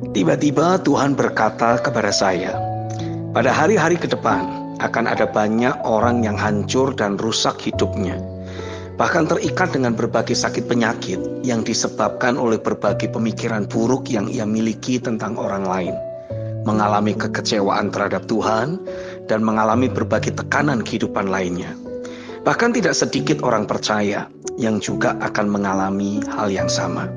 Tiba-tiba Tuhan berkata kepada saya, pada hari-hari ke depan akan ada banyak orang yang hancur dan rusak hidupnya. Bahkan terikat dengan berbagai sakit penyakit yang disebabkan oleh berbagai pemikiran buruk yang ia miliki tentang orang lain. Mengalami kekecewaan terhadap Tuhan dan mengalami berbagai tekanan kehidupan lainnya. Bahkan tidak sedikit orang percaya yang juga akan mengalami hal yang sama.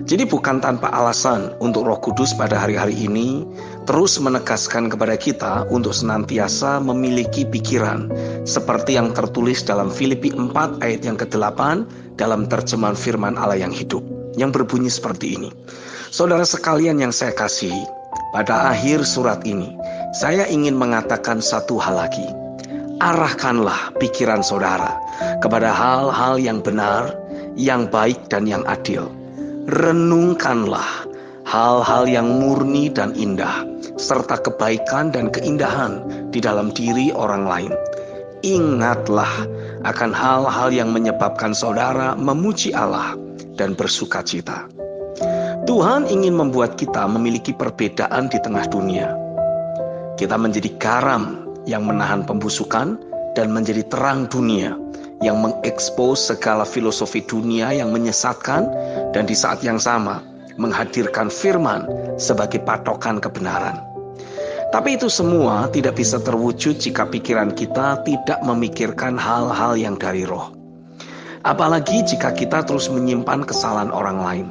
Jadi bukan tanpa alasan untuk Roh Kudus pada hari-hari ini terus menegaskan kepada kita untuk senantiasa memiliki pikiran seperti yang tertulis dalam Filipi 4 ayat yang ke-8 dalam terjemahan firman Allah yang hidup, yang berbunyi seperti ini. Saudara sekalian yang saya kasihi, pada akhir surat ini saya ingin mengatakan satu hal lagi. Arahkanlah pikiran saudara kepada hal-hal yang benar, yang baik dan yang adil. Renungkanlah hal-hal yang murni dan indah, serta kebaikan dan keindahan di dalam diri orang lain. Ingatlah akan hal-hal yang menyebabkan saudara memuji Allah dan bersuka cita. Tuhan ingin membuat kita memiliki perbedaan di tengah dunia. Kita menjadi garam yang menahan pembusukan dan menjadi terang dunia yang mengekspos segala filosofi dunia yang menyesatkan dan di saat yang sama menghadirkan firman sebagai patokan kebenaran. Tapi itu semua tidak bisa terwujud jika pikiran kita tidak memikirkan hal-hal yang dari roh. Apalagi jika kita terus menyimpan kesalahan orang lain.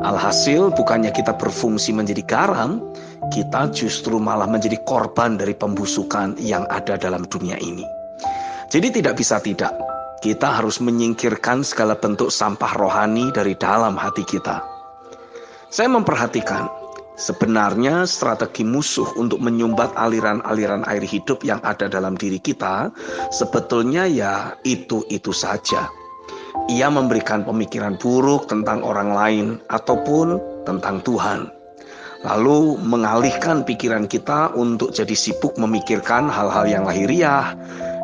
Alhasil bukannya kita berfungsi menjadi garam, kita justru malah menjadi korban dari pembusukan yang ada dalam dunia ini. Jadi tidak bisa tidak, kita harus menyingkirkan segala bentuk sampah rohani dari dalam hati kita. Saya memperhatikan, sebenarnya strategi musuh untuk menyumbat aliran-aliran air hidup yang ada dalam diri kita, sebetulnya ya itu-itu saja. Ia memberikan pemikiran buruk tentang orang lain ataupun tentang Tuhan. Lalu mengalihkan pikiran kita untuk jadi sibuk memikirkan hal-hal yang lahiriah,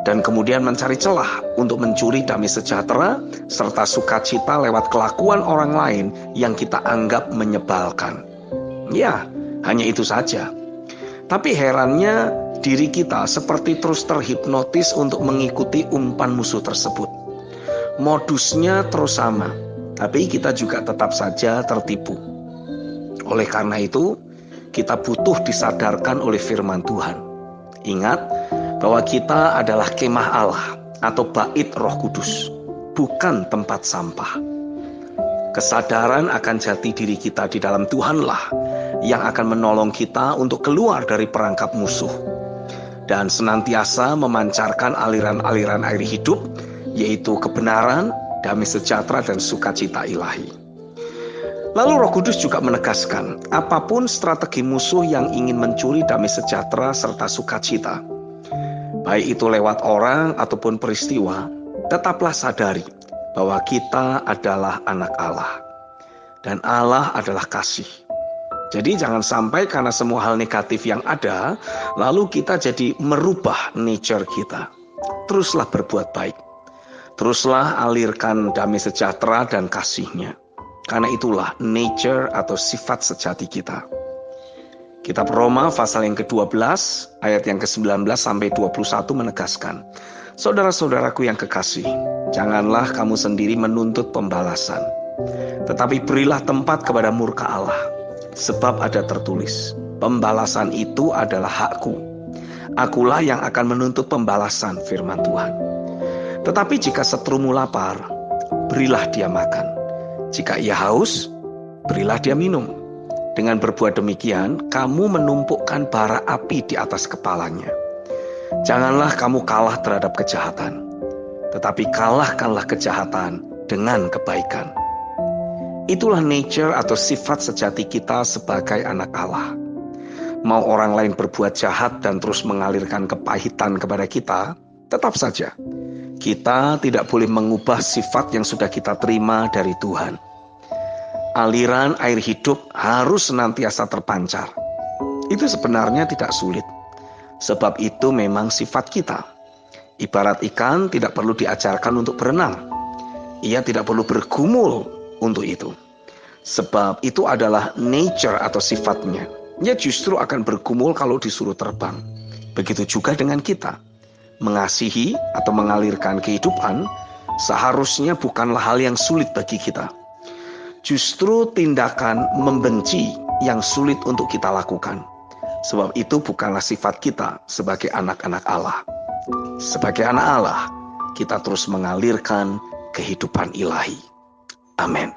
dan kemudian mencari celah untuk mencuri damai sejahtera serta sukacita lewat kelakuan orang lain yang kita anggap menyebalkan. Ya, hanya itu saja. Tapi herannya diri kita seperti terus terhipnotis untuk mengikuti umpan musuh tersebut. Modusnya terus sama, tapi kita juga tetap saja tertipu. Oleh karena itu, kita butuh disadarkan oleh firman Tuhan. Ingat bahwa kita adalah kemah Allah atau bait Roh Kudus, bukan tempat sampah. Kesadaran akan jati diri kita di dalam Tuhanlah yang akan menolong kita untuk keluar dari perangkap musuh dan senantiasa memancarkan aliran-aliran air hidup, yaitu kebenaran, damai sejahtera dan sukacita ilahi. Lalu Roh Kudus juga menegaskan, apapun strategi musuh yang ingin mencuri damai sejahtera serta sukacita, baik itu lewat orang ataupun peristiwa, tetaplah sadari bahwa kita adalah anak Allah. Dan Allah adalah kasih. Jadi jangan sampai karena semua hal negatif yang ada, lalu kita jadi merubah nature kita. Teruslah berbuat baik. Teruslah alirkan damai sejahtera dan kasih-Nya. Karena itulah nature atau sifat sejati kita. Kitab Roma pasal yang ke-12 ayat yang ke-19 sampai 21 menegaskan, saudara-saudaraku yang kekasih, janganlah kamu sendiri menuntut pembalasan, tetapi berilah tempat kepada murka Allah, sebab ada tertulis, pembalasan itu adalah hakku. Akulah yang akan menuntut pembalasan, firman Tuhan. Tetapi jika seterumu lapar, berilah dia makan. Jika ia haus, berilah dia minum. Dengan berbuat demikian, kamu menumpukkan bara api di atas kepalanya. Janganlah kamu kalah terhadap kejahatan, tetapi kalahkanlah kejahatan dengan kebaikan. Itulah nature atau sifat sejati kita sebagai anak Allah. Mau orang lain berbuat jahat dan terus mengalirkan kepahitan kepada kita, tetap saja kita tidak boleh mengubah sifat yang sudah kita terima dari Tuhan. Aliran air hidup harus senantiasa terpancar. Itu sebenarnya tidak sulit, sebab itu memang sifat kita. Ibarat ikan tidak perlu diajarkan untuk berenang. Ia tidak perlu bergumul untuk itu. Sebab itu adalah nature atau sifatnya. Dia justru akan bergumul kalau disuruh terbang. Begitu juga dengan kita. Mengasihi atau mengalirkan kehidupan seharusnya bukanlah hal yang sulit bagi kita. Justru tindakan membenci yang sulit untuk kita lakukan. Sebab itu bukanlah sifat kita sebagai anak-anak Allah. Sebagai anak Allah, kita terus mengalirkan kehidupan ilahi. Amin.